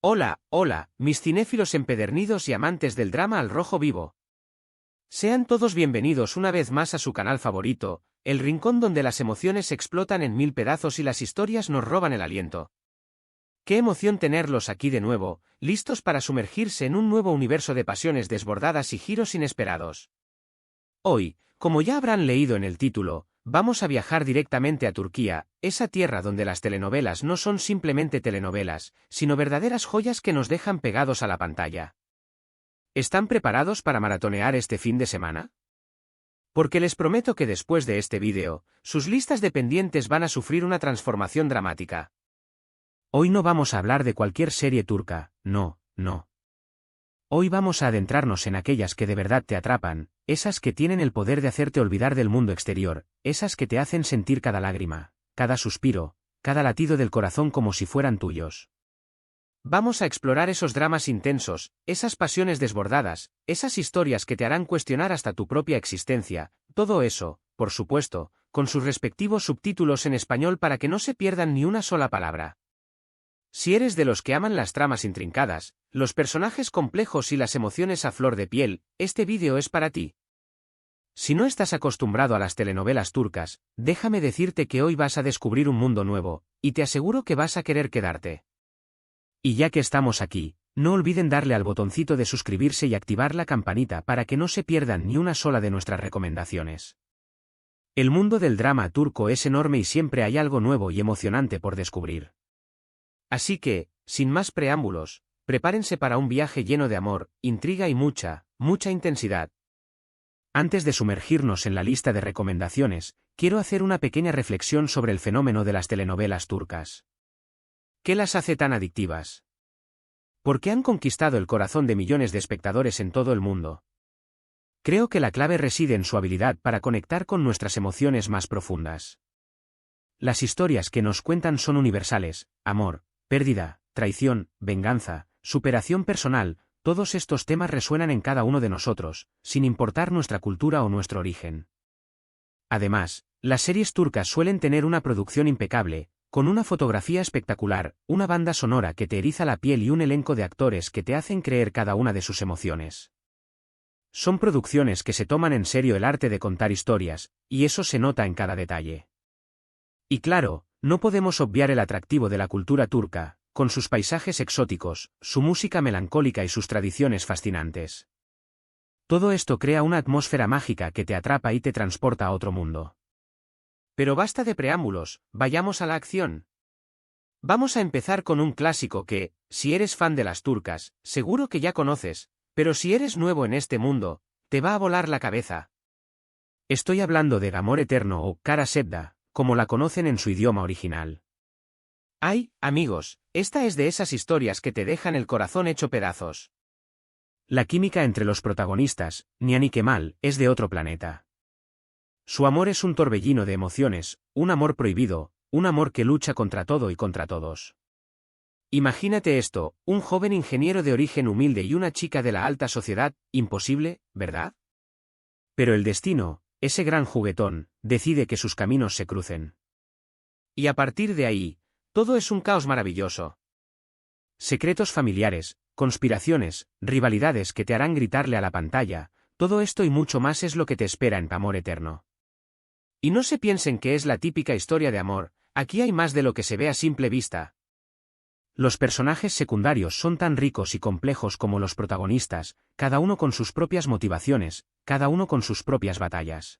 Hola, hola, mis cinéfilos empedernidos y amantes del drama al rojo vivo. Sean todos bienvenidos una vez más a su canal favorito, el rincón donde las emociones explotan en mil pedazos y las historias nos roban el aliento. Qué emoción tenerlos aquí de nuevo, listos para sumergirse en un nuevo universo de pasiones desbordadas y giros inesperados. Hoy, como ya habrán leído en el título, vamos a viajar directamente a Turquía, esa tierra donde las telenovelas no son simplemente telenovelas, sino verdaderas joyas que nos dejan pegados a la pantalla. ¿Están preparados para maratonear este fin de semana? Porque les prometo que después de este vídeo, sus listas de pendientes van a sufrir una transformación dramática. Hoy no vamos a hablar de cualquier serie turca, no. Hoy vamos a adentrarnos en aquellas que de verdad te atrapan, esas que tienen el poder de hacerte olvidar del mundo exterior, esas que te hacen sentir cada lágrima, cada suspiro, cada latido del corazón como si fueran tuyos. Vamos a explorar esos dramas intensos, esas pasiones desbordadas, esas historias que te harán cuestionar hasta tu propia existencia, todo eso, por supuesto, con sus respectivos subtítulos en español para que no se pierdan ni una sola palabra. Si eres de los que aman las tramas intrincadas, los personajes complejos y las emociones a flor de piel, este vídeo es para ti. Si no estás acostumbrado a las telenovelas turcas, déjame decirte que hoy vas a descubrir un mundo nuevo, y te aseguro que vas a querer quedarte. Y ya que estamos aquí, no olviden darle al botoncito de suscribirse y activar la campanita para que no se pierdan ni una sola de nuestras recomendaciones. El mundo del drama turco es enorme y siempre hay algo nuevo y emocionante por descubrir. Así que, sin más preámbulos, prepárense para un viaje lleno de amor, intriga y mucha intensidad. Antes de sumergirnos en la lista de recomendaciones, quiero hacer una pequeña reflexión sobre el fenómeno de las telenovelas turcas. ¿Qué las hace tan adictivas? ¿Por qué han conquistado el corazón de millones de espectadores en todo el mundo? Creo que la clave reside en su habilidad para conectar con nuestras emociones más profundas. Las historias que nos cuentan son universales: amor, pérdida, traición, venganza, superación personal, todos estos temas resuenan en cada uno de nosotros, sin importar nuestra cultura o nuestro origen. Además, las series turcas suelen tener una producción impecable, con una fotografía espectacular, una banda sonora que te eriza la piel y un elenco de actores que te hacen creer cada una de sus emociones. Son producciones que se toman en serio el arte de contar historias, y eso se nota en cada detalle. Y claro, no podemos obviar el atractivo de la cultura turca, con sus paisajes exóticos, su música melancólica y sus tradiciones fascinantes. Todo esto crea una atmósfera mágica que te atrapa y te transporta a otro mundo. Pero basta de preámbulos, vayamos a la acción. Vamos a empezar con un clásico que, si eres fan de las turcas, seguro que ya conoces, pero si eres nuevo en este mundo, te va a volar la cabeza. Estoy hablando de Amor Eterno o Kara Sevda, como la conocen en su idioma original. Ay, amigos, esta es de esas historias que te dejan el corazón hecho pedazos. La química entre los protagonistas, Nihan y Kemal, es de otro planeta. Su amor es un torbellino de emociones, un amor prohibido, un amor que lucha contra todo y contra todos. Imagínate esto, un joven ingeniero de origen humilde y una chica de la alta sociedad, imposible, ¿verdad? Pero el destino, ese gran juguetón, decide que sus caminos se crucen. Y a partir de ahí, todo es un caos maravilloso. Secretos familiares, conspiraciones, rivalidades que te harán gritarle a la pantalla, todo esto y mucho más es lo que te espera en Amor Eterno. Y no se piensen que es la típica historia de amor, aquí hay más de lo que se ve a simple vista. Los personajes secundarios son tan ricos y complejos como los protagonistas, cada uno con sus propias motivaciones, cada uno con sus propias batallas.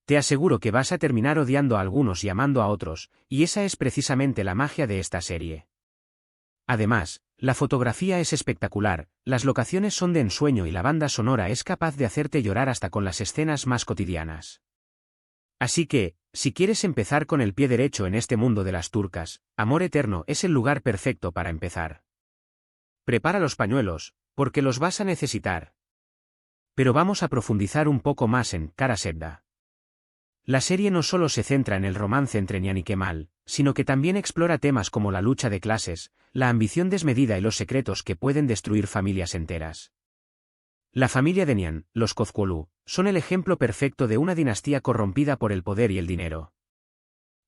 Te aseguro que vas a terminar odiando a algunos y amando a otros, y esa es precisamente la magia de esta serie. Además, la fotografía es espectacular, las locaciones son de ensueño y la banda sonora es capaz de hacerte llorar hasta con las escenas más cotidianas. Así que, si quieres empezar con el pie derecho en este mundo de las turcas, Amor Eterno es el lugar perfecto para empezar. Prepara los pañuelos, porque los vas a necesitar. Pero vamos a profundizar un poco más en Kara Sevda. La serie no solo se centra en el romance entre Nihan y Kemal, sino que también explora temas como la lucha de clases, la ambición desmedida y los secretos que pueden destruir familias enteras. La familia de Nihan, los Kozkuoğlu, son el ejemplo perfecto de una dinastía corrompida por el poder y el dinero.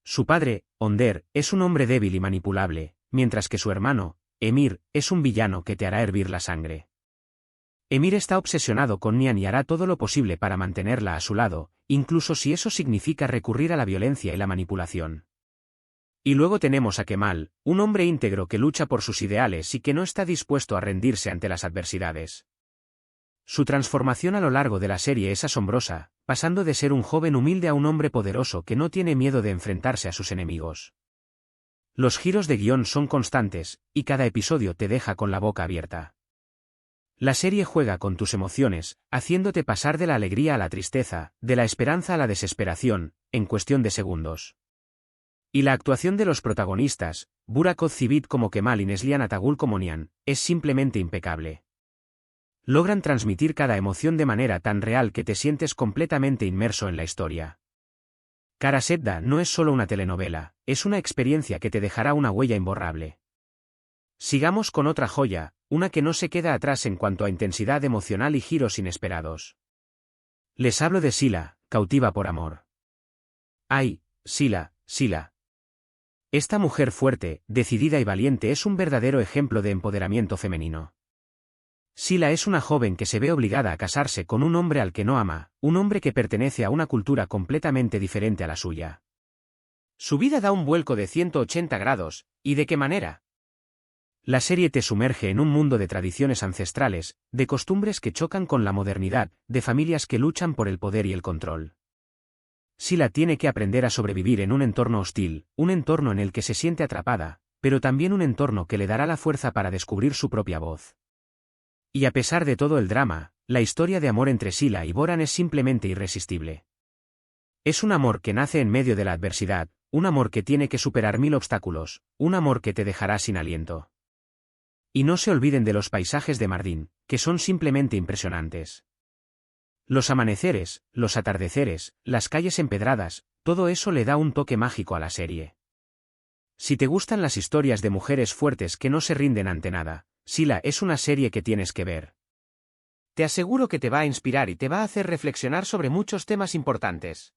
Su padre, Önder, es un hombre débil y manipulable, mientras que su hermano, Emir es un villano que te hará hervir la sangre. Emir está obsesionado con Nian y hará todo lo posible para mantenerla a su lado, incluso si eso significa recurrir a la violencia y la manipulación. Y luego tenemos a Kemal, un hombre íntegro que lucha por sus ideales y que no está dispuesto a rendirse ante las adversidades. Su transformación a lo largo de la serie es asombrosa, pasando de ser un joven humilde a un hombre poderoso que no tiene miedo de enfrentarse a sus enemigos. Los giros de guión son constantes, y cada episodio te deja con la boca abierta. La serie juega con tus emociones, haciéndote pasar de la alegría a la tristeza, de la esperanza a la desesperación, en cuestión de segundos. Y la actuación de los protagonistas, Burak Özçivit como Kemal y Neslihan Atagül como Nihan, es simplemente impecable. Logran transmitir cada emoción de manera tan real que te sientes completamente inmerso en la historia. Karasetda no es solo una telenovela, es una experiencia que te dejará una huella imborrable. Sigamos con otra joya, una que no se queda atrás en cuanto a intensidad emocional y giros inesperados. Les hablo de Sila, cautiva por amor. ¡Ay, Sila! Esta mujer fuerte, decidida y valiente es un verdadero ejemplo de empoderamiento femenino. Sila es una joven que se ve obligada a casarse con un hombre al que no ama, un hombre que pertenece a una cultura completamente diferente a la suya. Su vida da un vuelco de 180 grados, ¿y de qué manera? La serie te sumerge en un mundo de tradiciones ancestrales, de costumbres que chocan con la modernidad, de familias que luchan por el poder y el control. Sila tiene que aprender a sobrevivir en un entorno hostil, un entorno en el que se siente atrapada, pero también un entorno que le dará la fuerza para descubrir su propia voz. Y a pesar de todo el drama, la historia de amor entre Sila y Boran es simplemente irresistible. Es un amor que nace en medio de la adversidad, un amor que tiene que superar 1000 obstáculos, un amor que te dejará sin aliento. Y no se olviden de los paisajes de Mardin, que son simplemente impresionantes. Los amaneceres, los atardeceres, las calles empedradas, todo eso le da un toque mágico a la serie. Si te gustan las historias de mujeres fuertes que no se rinden ante nada, Sila es una serie que tienes que ver. Te aseguro que te va a inspirar y te va a hacer reflexionar sobre muchos temas importantes.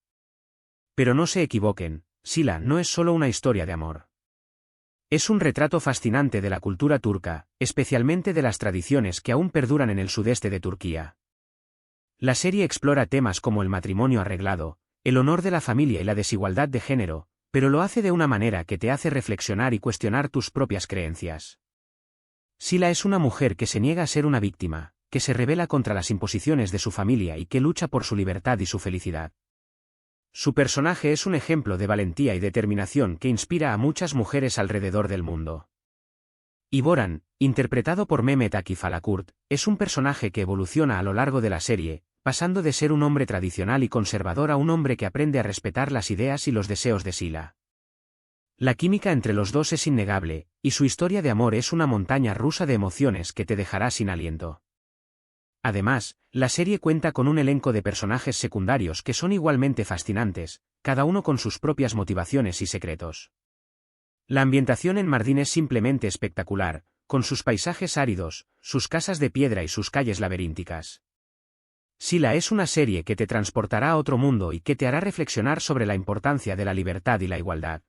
Pero no se equivoquen, Sila no es solo una historia de amor. Es un retrato fascinante de la cultura turca, especialmente de las tradiciones que aún perduran en el sudeste de Turquía. La serie explora temas como el matrimonio arreglado, el honor de la familia y la desigualdad de género, pero lo hace de una manera que te hace reflexionar y cuestionar tus propias creencias. Sila es una mujer que se niega a ser una víctima, que se rebela contra las imposiciones de su familia y que lucha por su libertad y su felicidad. Su personaje es un ejemplo de valentía y determinación que inspira a muchas mujeres alrededor del mundo. Y Boran, interpretado por Mehmet Akif Alakurt, es un personaje que evoluciona a lo largo de la serie, pasando de ser un hombre tradicional y conservador a un hombre que aprende a respetar las ideas y los deseos de Sila. La química entre los dos es innegable, y su historia de amor es una montaña rusa de emociones que te dejará sin aliento. Además, la serie cuenta con un elenco de personajes secundarios que son igualmente fascinantes, cada uno con sus propias motivaciones y secretos. La ambientación en Mardin es simplemente espectacular, con sus paisajes áridos, sus casas de piedra y sus calles laberínticas. Sila es una serie que te transportará a otro mundo y que te hará reflexionar sobre la importancia de la libertad y la igualdad.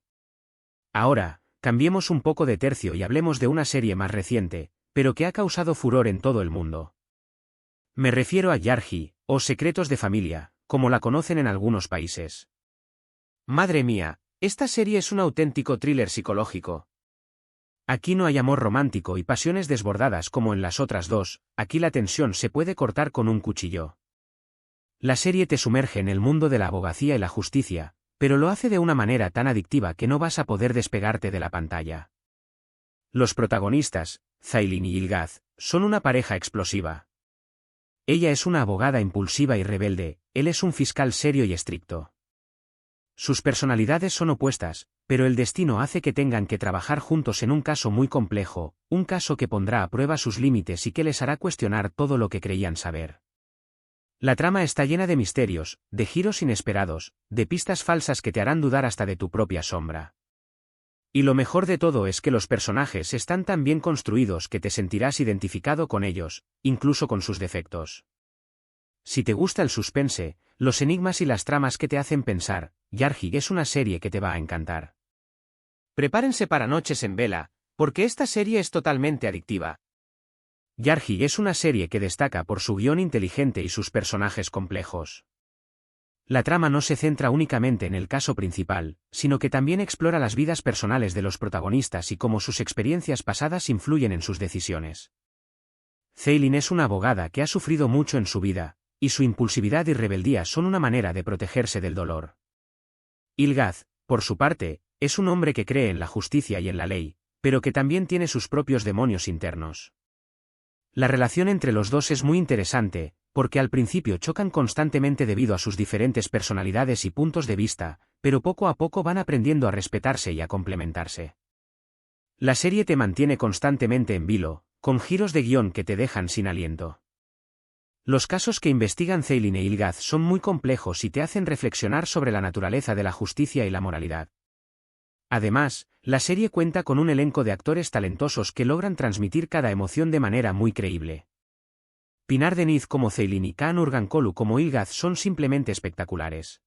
Ahora, cambiemos un poco de tercio y hablemos de una serie más reciente, pero que ha causado furor en todo el mundo. Me refiero a Yargi, o Secretos de Familia, como la conocen en algunos países. Madre mía, esta serie es un auténtico thriller psicológico. Aquí no hay amor romántico y pasiones desbordadas como en las otras dos, aquí la tensión se puede cortar con un cuchillo. La serie te sumerge en el mundo de la abogacía y la justicia, pero lo hace de una manera tan adictiva que no vas a poder despegarte de la pantalla. Los protagonistas, Zaylin y Ilgaz, son una pareja explosiva. Ella es una abogada impulsiva y rebelde, él es un fiscal serio y estricto. Sus personalidades son opuestas, pero el destino hace que tengan que trabajar juntos en un caso muy complejo, un caso que pondrá a prueba sus límites y que les hará cuestionar todo lo que creían saber. La trama está llena de misterios, de giros inesperados, de pistas falsas que te harán dudar hasta de tu propia sombra. Y lo mejor de todo es que los personajes están tan bien construidos que te sentirás identificado con ellos, incluso con sus defectos. Si te gusta el suspense, los enigmas y las tramas que te hacen pensar, Yargi es una serie que te va a encantar. Prepárense para noches en vela, Porque esta serie es totalmente adictiva. Yargi es una serie que destaca por su guión inteligente y sus personajes complejos. La trama no se centra únicamente en el caso principal, sino que también explora las vidas personales de los protagonistas y cómo sus experiencias pasadas influyen en sus decisiones. Celine es una abogada que ha sufrido mucho en su vida, y su impulsividad y rebeldía son una manera de protegerse del dolor. Ilgaz, por su parte, es un hombre que cree en la justicia y en la ley, pero que también tiene sus propios demonios internos. La relación entre los dos es muy interesante, porque al principio chocan constantemente debido a sus diferentes personalidades y puntos de vista, pero poco a poco van aprendiendo a respetarse y a complementarse. La serie te mantiene constantemente en vilo, con giros de guión que te dejan sin aliento. Los casos que investigan Celine e Ilgaz son muy complejos y te hacen reflexionar sobre la naturaleza de la justicia y la moralidad. Además, la serie cuenta con un elenco de actores talentosos que logran transmitir cada emoción de manera muy creíble. Pinar Deniz como Celine y Kaan Urgankolu como Ilgaz son simplemente espectaculares.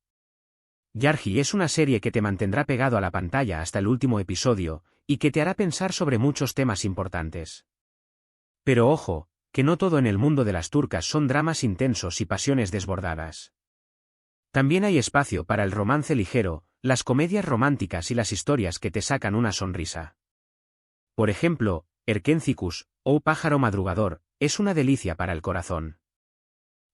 Yargi es una serie que te mantendrá pegado a la pantalla hasta el último episodio, y que te hará pensar sobre muchos temas importantes. Pero ojo, que no todo en el mundo de las turcas son dramas intensos y pasiones desbordadas. También hay espacio para el romance ligero, las comedias románticas y las historias que te sacan una sonrisa. Por ejemplo, Erkencikus, o Pájaro Madrugador, es una delicia para el corazón.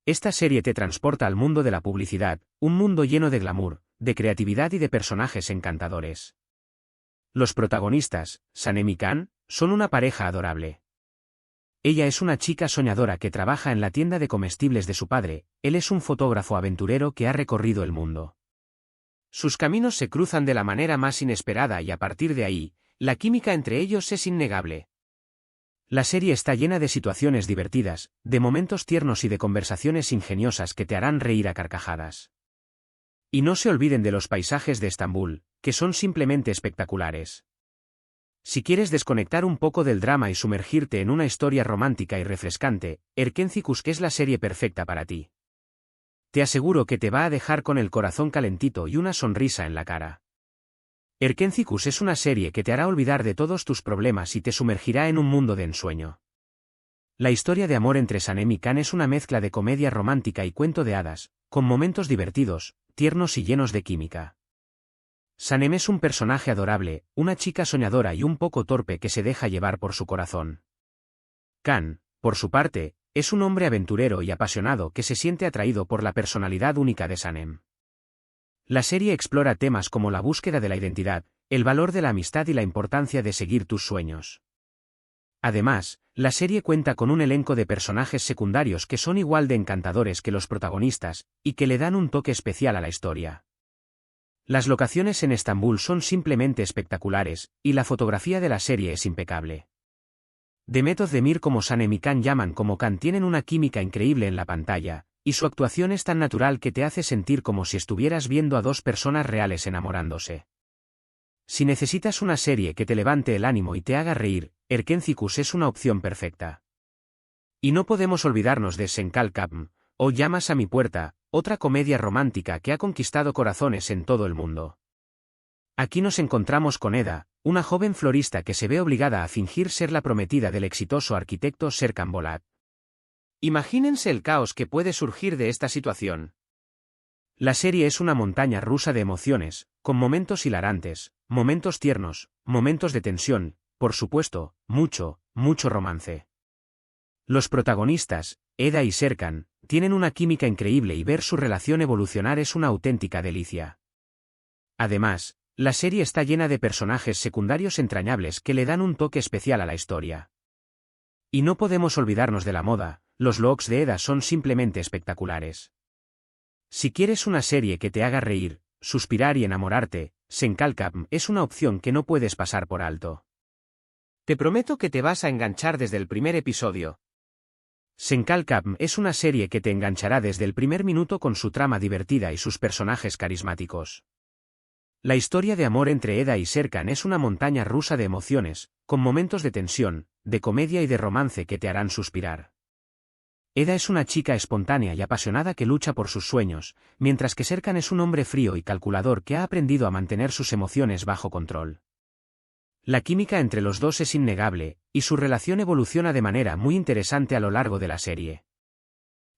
Esta serie te transporta al mundo de la publicidad, un mundo lleno de glamour, de creatividad y de personajes encantadores. Los protagonistas, Sanem y Kaan, son una pareja adorable. Ella es una chica soñadora que trabaja en la tienda de comestibles de su padre, él es un fotógrafo aventurero que ha recorrido el mundo. Sus caminos se cruzan de la manera más inesperada y a partir de ahí, la química entre ellos es innegable. La serie está llena de situaciones divertidas, de momentos tiernos y de conversaciones ingeniosas que te harán reír a carcajadas. Y no se olviden de los paisajes de Estambul, que son simplemente espectaculares. Si quieres desconectar un poco del drama y sumergirte en una historia romántica y refrescante, Erkencikus es la serie perfecta para ti. Te aseguro que te va a dejar con el corazón calentito y una sonrisa en la cara. Erkencikus es una serie que te hará olvidar de todos tus problemas y te sumergirá en un mundo de ensueño. La historia de amor entre Sanem y Kaan es una mezcla de comedia romántica y cuento de hadas, con momentos divertidos, tiernos y llenos de química. Sanem es un personaje adorable, una chica soñadora y un poco torpe que se deja llevar por su corazón. Kaan, por su parte, es un hombre aventurero y apasionado que se siente atraído por la personalidad única de Sanem. La serie explora temas como la búsqueda de la identidad, el valor de la amistad y la importancia de seguir tus sueños. Además, la serie cuenta con un elenco de personajes secundarios que son igual de encantadores que los protagonistas, y que le dan un toque especial a la historia. Las locaciones en Estambul son simplemente espectaculares, y la fotografía de la serie es impecable. Demet Özdemir como Sanem y Kaan Yaman como Kaan tienen una química increíble en la pantalla, y su actuación es tan natural que te hace sentir como si estuvieras viendo a dos personas reales enamorándose. Si necesitas una serie que te levante el ánimo y te haga reír, Erkencikus es una opción perfecta. Y no podemos olvidarnos de Sen Kalkapm, o Llamas a mi puerta, otra comedia romántica que ha conquistado corazones en todo el mundo. Aquí nos encontramos con Eda, una joven florista que se ve obligada a fingir ser la prometida del exitoso arquitecto Serkan Bolat. Imagínense el caos que puede surgir de esta situación. La serie es una montaña rusa de emociones, con momentos hilarantes, momentos tiernos, momentos de tensión, por supuesto, mucho romance. Los protagonistas, Eda y Serkan, tienen una química increíble y ver su relación evolucionar es una auténtica delicia. Además, la serie está llena de personajes secundarios entrañables que le dan un toque especial a la historia. Y no podemos olvidarnos de la moda, los looks de Eda son simplemente espectaculares. Si quieres una serie que te haga reír, suspirar y enamorarte, Sen Kalkapm es una opción que no puedes pasar por alto. Te prometo que te vas a enganchar desde el primer episodio. Sen Kalkapm es una serie que te enganchará desde el primer minuto con su trama divertida y sus personajes carismáticos. La historia de amor entre Eda y Serkan es una montaña rusa de emociones, con momentos de tensión, de comedia y de romance que te harán suspirar. Eda es una chica espontánea y apasionada que lucha por sus sueños, mientras que Serkan es un hombre frío y calculador que ha aprendido a mantener sus emociones bajo control. La química entre los dos es innegable, y su relación evoluciona de manera muy interesante a lo largo de la serie.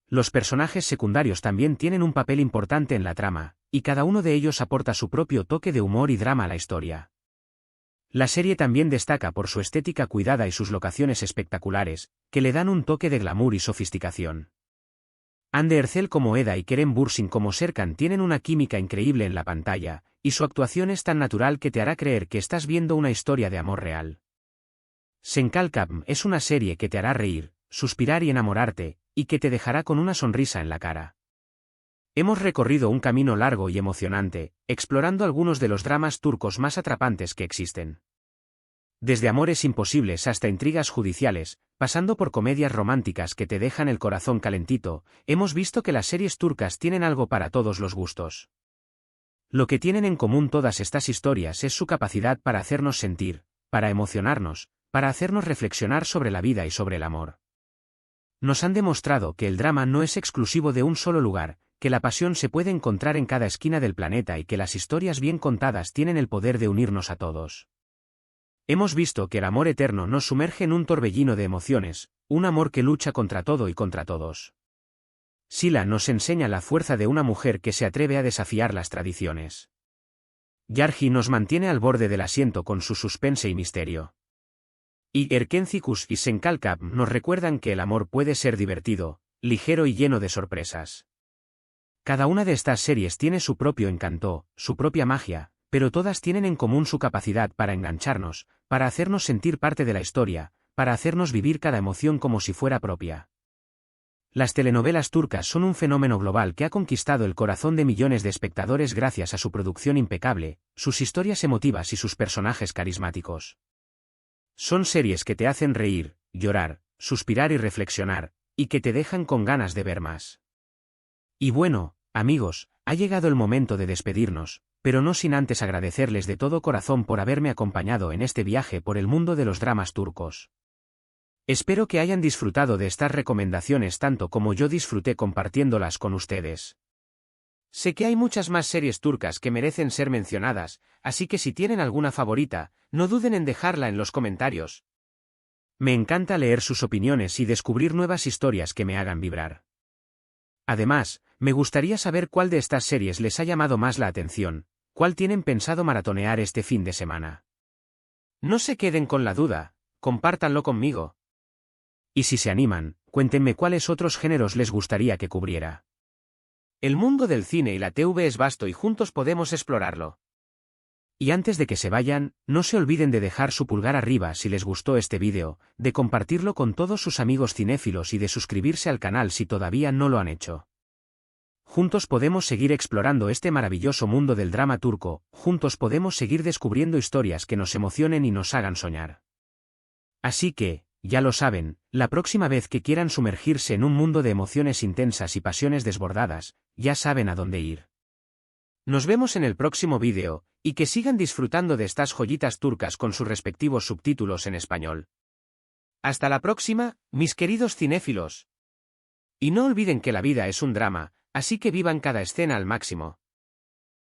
Los personajes secundarios también tienen un papel importante en la trama, y cada uno de ellos aporta su propio toque de humor y drama a la historia. La serie también destaca por su estética cuidada y sus locaciones espectaculares, que le dan un toque de glamour y sofisticación. Anne Ercel como Eda y Kerem Bürsin como Serkan tienen una química increíble en la pantalla, y su actuación es tan natural que te hará creer que estás viendo una historia de amor real. Senkalkam es una serie que te hará reír, suspirar y enamorarte, y que te dejará con una sonrisa en la cara. Hemos recorrido un camino largo y emocionante, explorando algunos de los dramas turcos más atrapantes que existen. Desde amores imposibles hasta intrigas judiciales, pasando por comedias románticas que te dejan el corazón calentito, hemos visto que las series turcas tienen algo para todos los gustos. Lo que tienen en común todas estas historias es su capacidad para hacernos sentir, para emocionarnos, para hacernos reflexionar sobre la vida y sobre el amor. Nos han demostrado que el drama no es exclusivo de un solo lugar, que la pasión se puede encontrar en cada esquina del planeta y que las historias bien contadas tienen el poder de unirnos a todos. Hemos visto que el amor eterno nos sumerge en un torbellino de emociones, un amor que lucha contra todo y contra todos. Sila nos enseña la fuerza de una mujer que se atreve a desafiar las tradiciones. Yargi nos mantiene al borde del asiento con su suspense y misterio. Y Erkencikus y Senkalkam nos recuerdan que el amor puede ser divertido, ligero y lleno de sorpresas. Cada una de estas series tiene su propio encanto, su propia magia, pero todas tienen en común su capacidad para engancharnos, para hacernos sentir parte de la historia, para hacernos vivir cada emoción como si fuera propia. Las telenovelas turcas son un fenómeno global que ha conquistado el corazón de millones de espectadores gracias a su producción impecable, sus historias emotivas y sus personajes carismáticos. Son series que te hacen reír, llorar, suspirar y reflexionar, y que te dejan con ganas de ver más. Y bueno, amigos, ha llegado el momento de despedirnos, pero no sin antes agradecerles de todo corazón por haberme acompañado en este viaje por el mundo de los dramas turcos. Espero que hayan disfrutado de estas recomendaciones tanto como yo disfruté compartiéndolas con ustedes. Sé que hay muchas más series turcas que merecen ser mencionadas, así que si tienen alguna favorita, no duden en dejarla en los comentarios. Me encanta leer sus opiniones y descubrir nuevas historias que me hagan vibrar. Además, me gustaría saber cuál de estas series les ha llamado más la atención, cuál tienen pensado maratonear este fin de semana. No se queden con la duda, compártanlo conmigo. Y si se animan, cuéntenme cuáles otros géneros les gustaría que cubriera. El mundo del cine y la TV es vasto y juntos podemos explorarlo. Y antes de que se vayan, no se olviden de dejar su pulgar arriba si les gustó este vídeo, de compartirlo con todos sus amigos cinéfilos y de suscribirse al canal si todavía no lo han hecho. Juntos podemos seguir explorando este maravilloso mundo del drama turco, juntos podemos seguir descubriendo historias que nos emocionen y nos hagan soñar. Así que, ya lo saben, la próxima vez que quieran sumergirse en un mundo de emociones intensas y pasiones desbordadas, ya saben a dónde ir. Nos vemos en el próximo vídeo, y que sigan disfrutando de estas joyitas turcas con sus respectivos subtítulos en español. Hasta la próxima, mis queridos cinéfilos. Y no olviden que la vida es un drama, así que vivan cada escena al máximo.